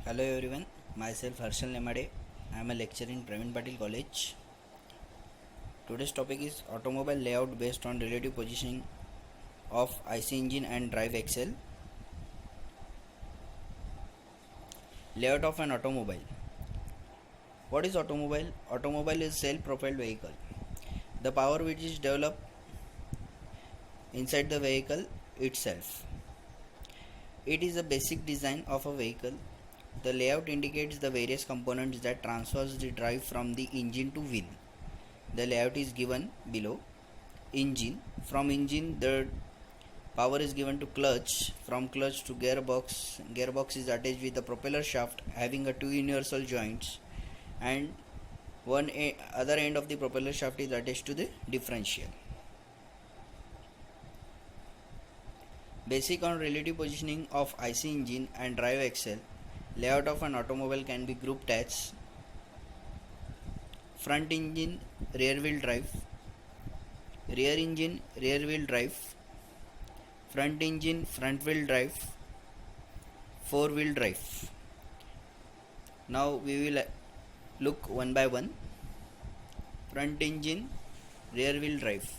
Hello everyone, myself Harshal Nemade. I am a lecturer in Praveen Patil College. Today's topic is automobile layout based on relative positioning of IC engine and drive axle. Layout of an automobile. What is automobile? Automobile is self-propelled vehicle. The power which is developed inside the vehicle itself. It is a basic design of a vehicle. The layout indicates the various components that transfers the drive from the engine to wheel. The layout is given below. Engine. From engine the power is given to clutch. From clutch to gearbox. Gearbox is attached with the propeller shaft having a two universal joints, and other end of the propeller shaft is attached to the differential. Basic on relative positioning of IC engine and drive axle. Layout of an automobile can be grouped as front engine rear wheel drive, rear engine rear wheel drive, front engine front wheel drive, four wheel drive. Now we will look one by one. Front engine rear wheel drive.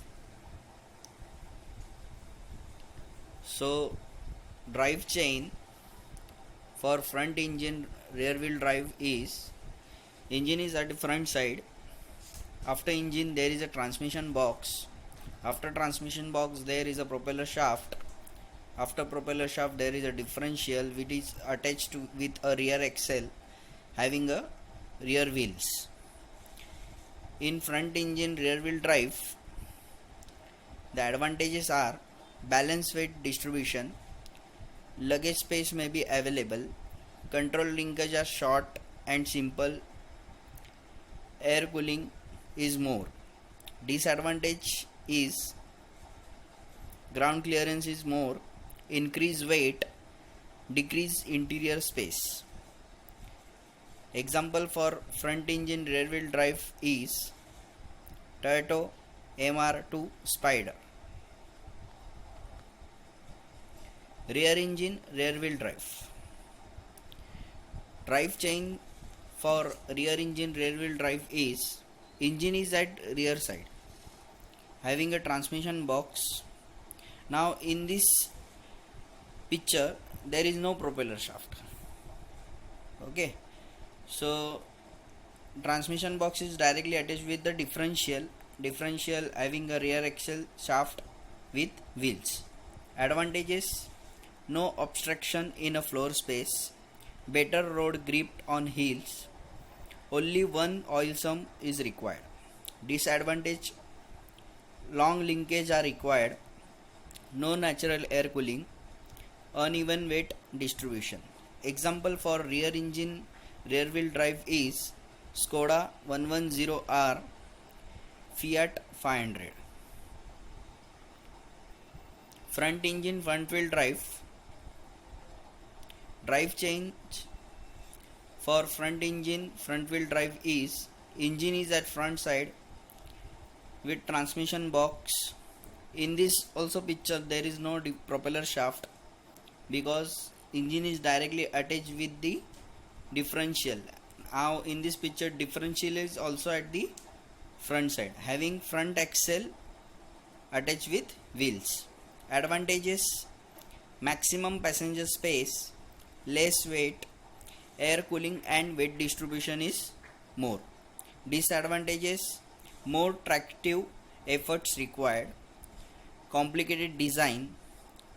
So drive chain for front engine rear wheel drive is engine is at the front side. After engine there is a transmission box. After transmission box there is a propeller shaft. After propeller shaft there is a differential which is attached to with a rear axle having a rear wheels. In front engine rear wheel drive, the advantages are balance weight distribution, luggage space may be available, control linkage are short and simple, air cooling is more. Disadvantage is ground clearance is more, increase weight, decrease interior space. Example for front engine rear wheel drive is Toyota MR2 Spider. Rear engine rear wheel drive. Drive chain for rear engine rear wheel drive is engine is at rear side having a transmission box. Now in this picture there is no propeller shaft. Okay, so transmission box is directly attached with the differential having a rear axle shaft with wheels. Advantages: no obstruction in a floor space, better road grip on hills, only one oil sump is required. Disadvantage: long linkage are required, no natural air cooling, uneven weight distribution. Example for rear engine rear wheel drive is Skoda 110R, Fiat 500. Front engine front wheel drive. Drive change for front engine front wheel drive is engine is at front side with transmission box. In this also picture there is no propeller shaft because engine is directly attached with the differential. Now in this picture differential is also at the front side having front axle attached with wheels. Advantages: maximum passenger space, less weight, air cooling and weight distribution is more. Disadvantages: more tractive efforts required, complicated design,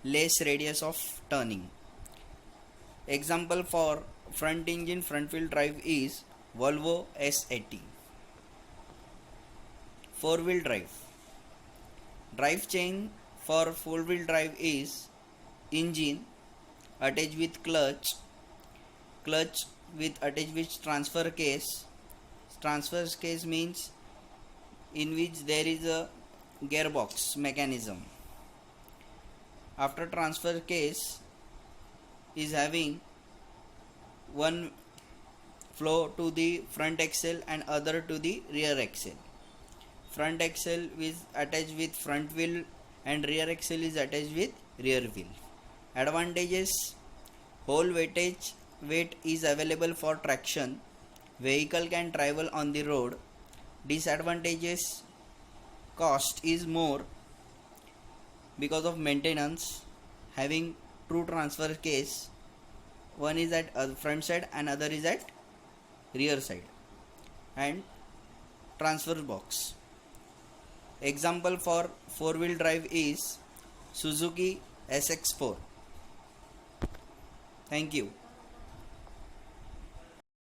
less radius of turning. Example for front engine front wheel drive is Volvo S80. Four wheel drive. Drive chain for four wheel drive is engine attached with clutch with attached with transfer case. Transfer case means in which there is a gearbox mechanism. After transfer case is having one flow to the front axle and other to the rear axle. Front axle is attached with front wheel and rear axle is attached with rear wheel. Advantages: whole weightage weight is available for traction. Vehicle can travel on the road. Disadvantages: cost is more because of maintenance. Having true transfer case, one is at front side and other is at rear side, and transfer box. Example for four wheel drive is Suzuki SX4. Thank you.